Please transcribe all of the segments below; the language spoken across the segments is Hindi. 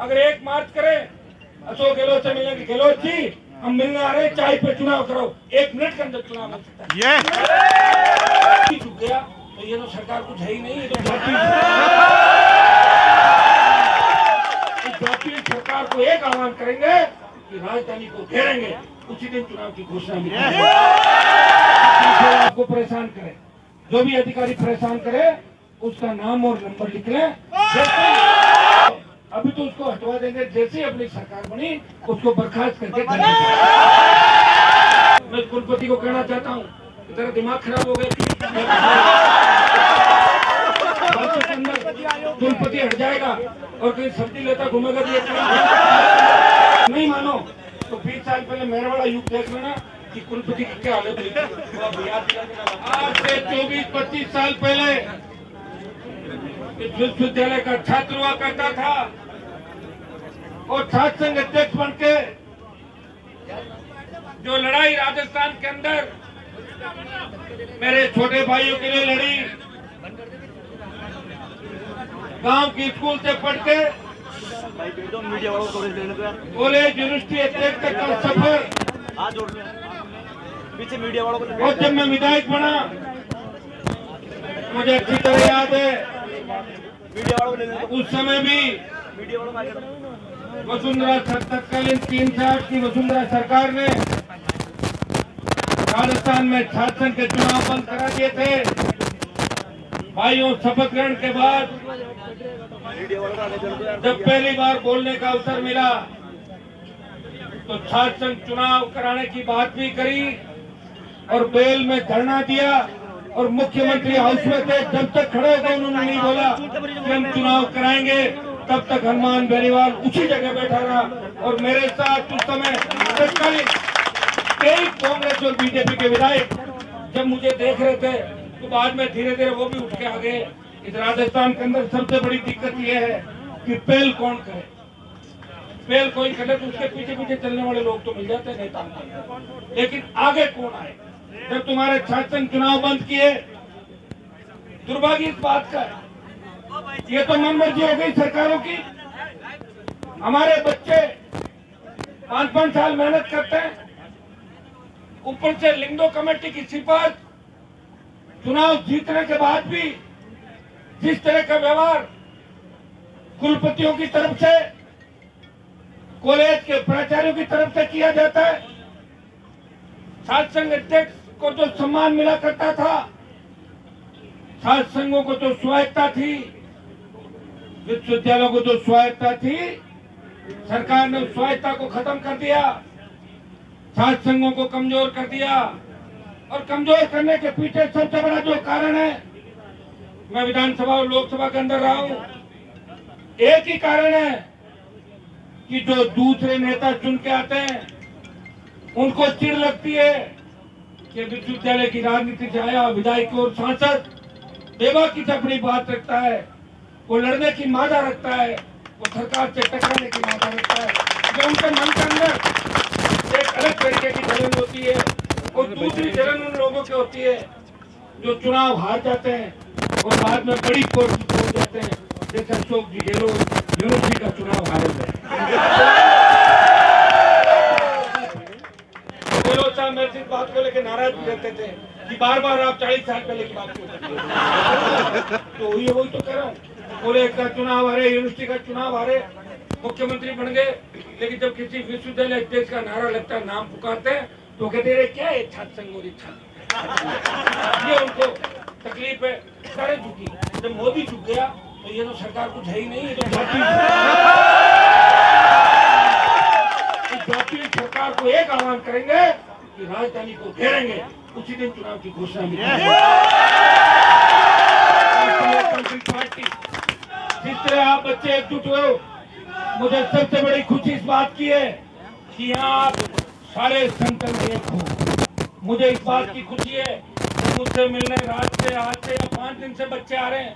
अगर 1 मार्च करें अशोक गहलोत से मिलेंगे, गहलोत जी हम मिलने आ रहे हैं, चाय पे चुनाव करो, 1 मिनट के अंदर चुनाव हो सकता है। चुक गया तो ये तो सरकार कुछ है ही नहीं, ये तो जातीय सरकार को एक आह्वान करेंगे कि राजधानी को घेरेंगे, उसी दिन चुनाव की घोषणा मिलेगी। आपको परेशान करे, जो भी अधिकारी परेशान करे उसका नाम और नंबर लिख लें। अभी तो उसको हटवा देंगे, जैसे ही अपनी सरकार बनी उसको बर्खास्त करके मैं कुलपति को कहना चाहता हूँ कि तेरा दिमाग खराब हो गया, कुलपति हट जाएगा और कहीं सब्जी लेता घूमेगा। नहीं मानो तो 20 साल पहले मेरवाड़ा युग देख लेना कि कुलपति की क्या हालत हुई थी। आज से 24-25 साल पहले विश्वविद्यालय का छात्र हुआ करता था और छात्र संघ अध्यक्ष बन के जो लड़ाई राजस्थान के अंदर मेरे छोटे भाइयों के लिए लड़ी, गांव की स्कूल से पढ़ के कॉलेज यूनिवर्सिटी अध्यक्ष तक का सफर, पीछे मीडिया वालों को और जब मैं विधायक बना मुझे अच्छी तरह याद है, मीडिया वालों को उस समय भी मीडिया वालों वसुंधरा तत्कालीन 360 की वसुंधरा सरकार ने राजस्थान में छात्र संघ के चुनाव बंद करा दिए थे। भाइयों, शपथ ग्रहण के बाद जब पहली बार बोलने का अवसर मिला तो छात्र संघ चुनाव कराने की बात भी करी और बेल में धरना दिया और मुख्यमंत्री हाउस में थे, जब तक खड़े होकर उन्होंने नहीं बोला कि हम चुनाव कराएंगे तब तक हनुमान बेनीवाल उसी जगह बैठा रहा। और मेरे साथ उस समय तत्कालीन 23 कांग्रेस और बीजेपी के विधायक जब मुझे देख रहे थे तो बाद में धीरे धीरे वो भी उठ के आ गए। इस राजस्थान के अंदर सबसे बड़ी दिक्कत ये है कि पहल कौन करे, पहल कोई करे तो उसके पीछे पीछे चलने वाले लोग तो मिल जाते हैं नेता, लेकिन आगे कौन आए। जब तुम्हारे छात्र संघ चुनाव बंद किए, दुर्भाग्य इस बात का है, ये तो मनमर्जी हो गई सरकारों की। हमारे बच्चे 5-5 साल मेहनत करते हैं, ऊपर से लिंगडो कमेटी की सिफारिश, चुनाव जीतने के बाद भी जिस तरह का व्यवहार कुलपतियों की तरफ से, कॉलेज के प्राचार्यों की तरफ से किया जाता है, छात्र संघ अध्यक्ष को जो सम्मान मिला करता था, छात्र संघों को जो स्वायत्ता थी, विश्वविद्यालयों को जो स्वायत्ता थी, सरकार ने उस स्वायत्ता को खत्म कर दिया, छात्र संघों को कमजोर कर दिया। और कमजोर करने के पीछे सबसे बड़ा जो कारण है, मैं विधानसभा और लोकसभा के अंदर रहा हूं, एक ही कारण है कि जो दूसरे नेता चुन के आते हैं उनको चिढ़ लगती है कि विश्वविद्यालय की राजनीति से आया विधायक और सांसद बेबाकी से अपनी बात रखता है, वो लड़ने की मादा रखता है, वो सरकार से टकराने की मादा रखता है। जो उनके मन के अंदर एक अलग तरीके की जलन होती है और दूसरी जलन उन लोगों की होती है जो चुनाव हार जाते हैं और बाद में बड़ी कोर्ट छोड़ जाते हैं, जैसे अशोक जी गहलोत यूनिवर्सिटी का चुनाव हारे थे। गहलोत साहब मेरे इस बात को लेकर नाराज भी रहते थे कि बार बार आप 40 साल पहले की बात क्यों करते हैं। तो वही तो कह रहा हूँ, कॉलेज का चुनाव हारे, यूनिवर्सिटी का चुनाव हारे, मुख्यमंत्री बन गए, लेकिन जब किसी विश्वविद्यालय अध्यक्ष का नारा लगता है, नाम पुकारते हैं तो कहते हैं क्या है छात्र संघ और इच्छा, ये उनको तकलीफ है। सारे झुकी, जब मोदी झुक गया तो ये तो सरकार कुछ है ही नहीं, ये तो जातीय सरकार को एक आह्वान करेंगे कि राजधानी को घेरेंगे, उसी दिन चुनाव की घोषणा मिलेगी। पार्टी जिस तरह आप बच्चे एकजुट हो, मुझे सबसे बड़ी खुशी इस बात की है कि यहाँ आप सारे संगठन एक हो। मुझे इस बात की खुशी है कि मुझसे मिलने रात से आज से या 5 दिन से बच्चे आ रहे हैं,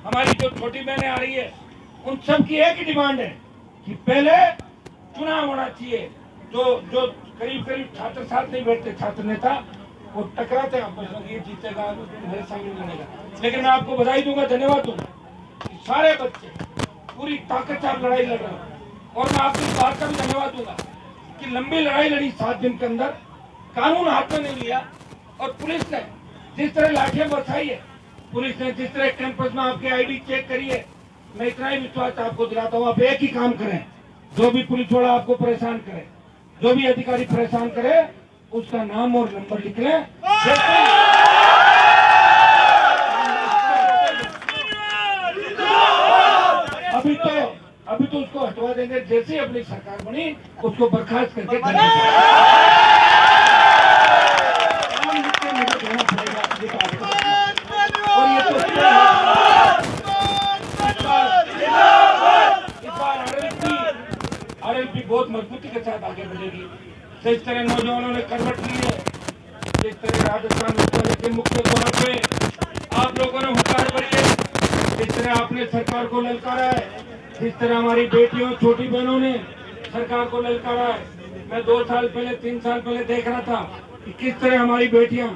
हमारी जो छोटी बहनें आ रही है, उन सब की एक ही डिमांड है कि पहले चुनाव होना चाहिए। जो करीब छात्र साथ नहीं बैठते, छात्र नेता वो टकराते हैं आपस में, ये जीतेगा मेरे सामने लड़ेगा। लेकिन मैं आपको बधाई दूंगा, धन्यवाद दूंगा, सारे बच्चे पूरी ताकत से आप लड़ाई लड़ रहे हैं। और मैं आपको इस बात का भी धन्यवाद दूंगा कि लंबी लड़ाई लड़ी 7 दिन के अंदर, कानून हाथ में नहीं लिया, और पुलिस ने जिस तरह लाठियां बरसाई है, पुलिस ने जिस तरह कैंपस में आपकी आईडी चेक करी है, मैं इतना ही विश्वास आपको दिलाता हूँ, आप एक ही काम करें, जो भी पुलिस वाला आपको परेशान करे, जो भी अधिकारी परेशान करे, उसका नाम और नंबर लिख लें। अभी तो उसको हटवा देंगे, जैसे ही अपनी सरकार बनी उसको बर्खास्त करके मुझे देना पड़ेगा। और ये तो इस बार आरएलपी बहुत मजबूती के साथ आगे बढ़ेगी। जिस तरह नौजवानों ने करवट ली है, जिस तरह राजस्थान विद्यालय के मुख्य द्वार पे आप लोगों ने हुंकार भरी है, जिस तरह आपने सरकार को ललकारा है, जिस तरह हमारी बेटियों छोटी बहनों ने सरकार को ललकारा है। मैं 2 साल पहले 3 साल पहले देख रहा था कि किस तरह हमारी बेटियां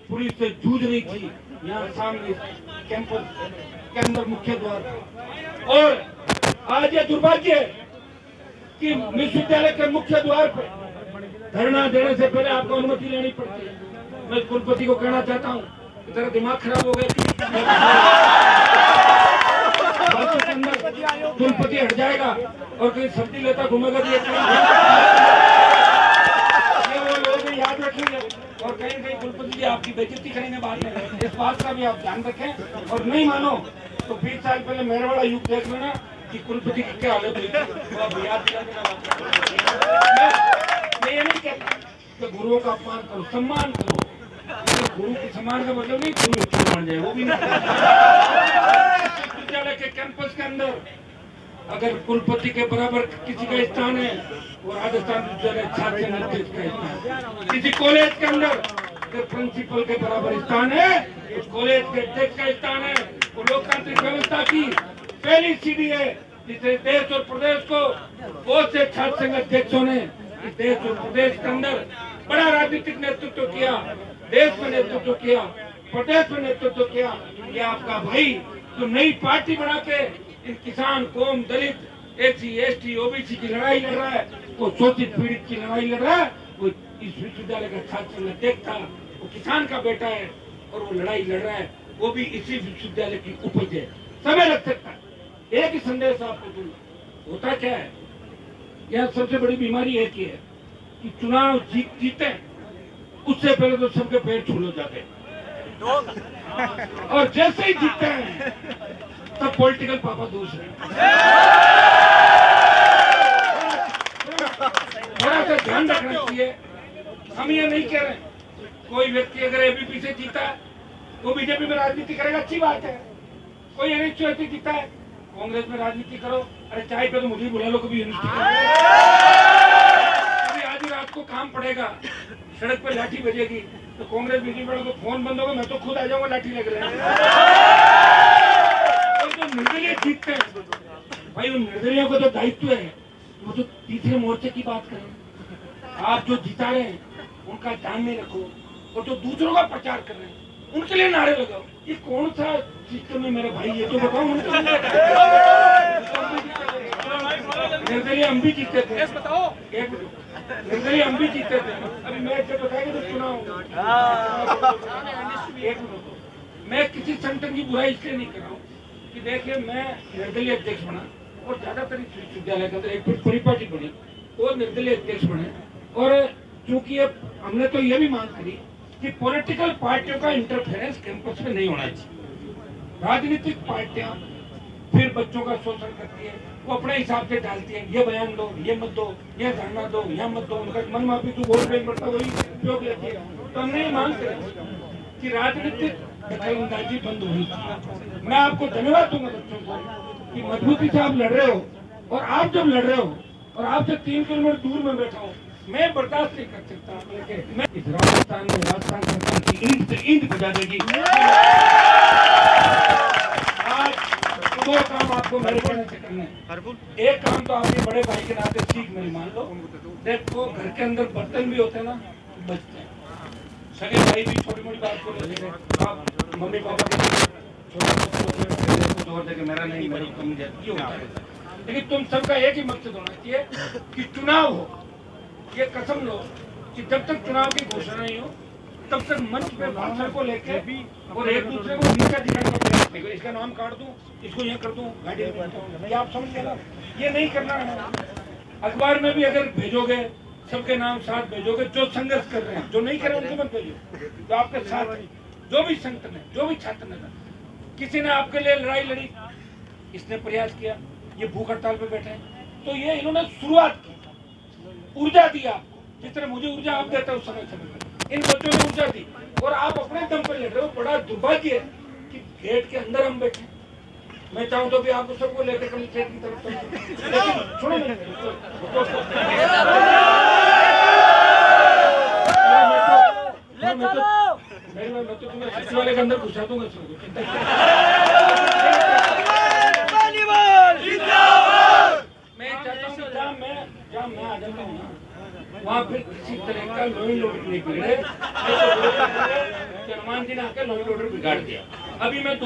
पुलिस से जूझ रही थी यहाँ सामने कैंपस के अंदर मुख्य द्वार पर। और आज ये दुर्भाग्य है कि विश्वविद्यालय के मुख्य द्वार पर धरना देने से पहले आपको अनुमति लेनी पड़ती है। मैं कुलपति को कहना चाहता हूँ, तेरा दिमाग खराब हो गया, कुलपति हट जाएगा और कहीं सब्जी लेता घूमेगा तो ये वो लोग याद रखेंगे और कहीं कहीं कुलपति जी आपकी बेइज्जती करेंगे बाद में। इस बात का भी आप ध्यान रखें, और नहीं मानो तो 20 साल पहले मेरे वाला युग देख लेना कि कुलपति की क्या हालत हुई थी, तो आप याद मैं ये नहीं कहता कि गुरुओं का अपमान करो, सम्मान करो। गुरु के सम्मान का मतलब नहीं गुरु बन जाए, वो भी नहीं। विद्यालय के कैंपस के अंदर अगर कुलपति के बराबर किसी का स्थान है, वो राजस्थान विद्यालय छात्र संघ अध्यक्ष का स्थान है। किसी कॉलेज के अंदर अगर प्रिंसिपल के बराबर स्थान है, उस कॉलेज के अध्यक्ष का स्थान है। वो लोकतांत्रिक व्यवस्था की पहली सीढ़ी है, जिसे देश और प्रदेश को बहुत से छात्र संघ अध्यक्षों ने इस देश और प्रदेश के अंदर बड़ा राजनीतिक नेतृत्व किया, देश में नेतृत्व किया, प्रदेश में नेतृत्व किया। ये आपका भाई जो नई पार्टी बना के इन किसान, कौम, दलित, एससी, एसटी, ओबीसी की लड़ाई लड़ रहा है, वो शोषित पीड़ित की लड़ाई लड़ रहा है, वो इस विश्वविद्यालय का छात्र संघ अध्यक्ष था, वो किसान का बेटा है और वो लड़ाई लड़ रहा है, वो भी इसी विश्वविद्यालय की उपज है। समय लग सकता है। एक ही संदेश आपको दूंगा, होता क्या है, यह सबसे बड़ी बीमारी एक ही है कि चुनाव जीते उससे पहले तो सबके पैर छूलो जाते और जैसे ही जीतते हैं तब पॉलिटिकल पापा दोष है। थोड़ा सा ध्यान रखना चाहिए। हम ये नहीं कह रहे कोई व्यक्ति अगर एबीपी से जीता है वो बीजेपी में राजनीति करेगा, अच्छी बात है। कोई एनएचओ से जीता है, कांग्रेस में राजनीति करो। अरे चाय पे तो मुझे बुला लो, कभी आज ही रात को काम पड़ेगा, सड़क पे लाठी बजेगी तो कांग्रेस बीजेपी वालों को फोन बंद होगा, मैं तो खुद आ जाऊंगा लाठी लग रहा है। जो निर्दलीय जीतते हैं भाई, उन निर्दलियों को तो दायित्व है वो तो तीसरे मोर्चे की बात करें। आप जो जिता रहे हैं उनका ध्यान नहीं रखो, और जो दूसरों का प्रचार कर रहे हैं उनके लिए नारे लगाओ। ये कौन सा सिस्टम है मेरे भाई, ये तो बताओ। निर्दलीय हम भी जीते थे, निर्दलीय हम भी जीते थे। अभी मैं जब बताएंगे तो चुनाव, मैं किसी संगठन की बुराई इसलिए नहीं कर रहा हूँ कि देखिए मैं निर्दलीय अध्यक्ष बना और ज्यादातर इस विश्वविद्यालय के अंदर एक परिपाटी बनी और निर्दलीय अध्यक्ष बने। और चूंकि अब हमने तो ये भी मांग करी कि पॉलिटिकल पार्टियों का इंटरफेरेंस कैंपस में नहीं होना चाहिए। राजनीतिक पार्टियां फिर बच्चों का शोषण करती है, वो अपने हिसाब से डालती है, ये बयान दो, ये मत दो, ये धरना दो, यहाँ मत दो। उनका मन माफी जो वोट बैंक बढ़ता वही उपयोग लेती है। तो हमने ये मांग करी कि राजनीतिक दखलंदाजी बंद होनी चाहिए। मैं आपको धन्यवाद दूंगा बच्चों को कि मजबूती से आप लड़ रहे हो, और आप जब लड़ रहे हो और आपसे 3 किलोमीटर दूर में बैठा हूँ, मैं बर्दाश्त नहीं कर सकता। मैं इस राजस्थान में राजस्थान सरकार की ईंट से ईंट बजा देगी। आज 2 काम आपको मेरे कहने से करने हैं। एक काम तो आपके बड़े भाई के नाते सीख मेरी मान लो। देखो घर के अंदर बर्तन भी होते हैं ना, बचते हैं। सगे भाई भी छोटी मोटी बात को लेते हैं, आप मम्मी पापा के छोटे छोटे जोर देके मेरा नहीं, मेरे कम होता है। लेकिन तुम सबका एक ही मकसद होना चाहिए कि चुनाव हो। ये कसम लो कि जब तक चुनाव की घोषणा नहीं हो तब तक मंच पे भाषण को लेके और एक दूसरे को नीचा दिखाने का प्रयास नहीं करो। इसका नाम काट दूं, इसको ये कर दूं, गाड़ी में बैठा हूं, ये आप समझ गए ना? ये नहीं करना है। अखबार में भी अगर भेजोगे सबके नाम साथ भेजोगे, जो संघर्ष कर रहे हैं, जो नहीं कर रहे उनको मत भेजो। जो आपके साथ है, जो भी संगठन है, जो भी छात्र नेता, किसी ने आपके लिए लड़ाई लड़ी, इसने प्रयास किया, ये भूख हड़ताल पे बैठे हैं, तो ये इन्होंने शुरुआत की, ऊर्जा दी आपको, जिस तरह मुझे ऊर्जा आप देते हो समय समय पर, इन बच्चों ने ऊर्जा दी और आप अपने दम पर लड़ रहे हो। बड़ा दुर्भाग्य है कि गेट के अंदर हम बैठे। मैं चाहूँ तो भी आपको सबको लेकर कमिश्नरेट की तरफ लेकिन सुनो मैं तो तुम्हें सचिवालय के अंदर घुसा दूंगा। मैं चाहता हूँ जहाँ मैं आ जाता हूँ ना, वहाँ फिर किसी तरह का लॉ एंड ऑर्डर नहीं बिगड़े। हनुमान जी ने आकर लॉ एंड ऑर्डर बिगाड़ दिया। अभी मैं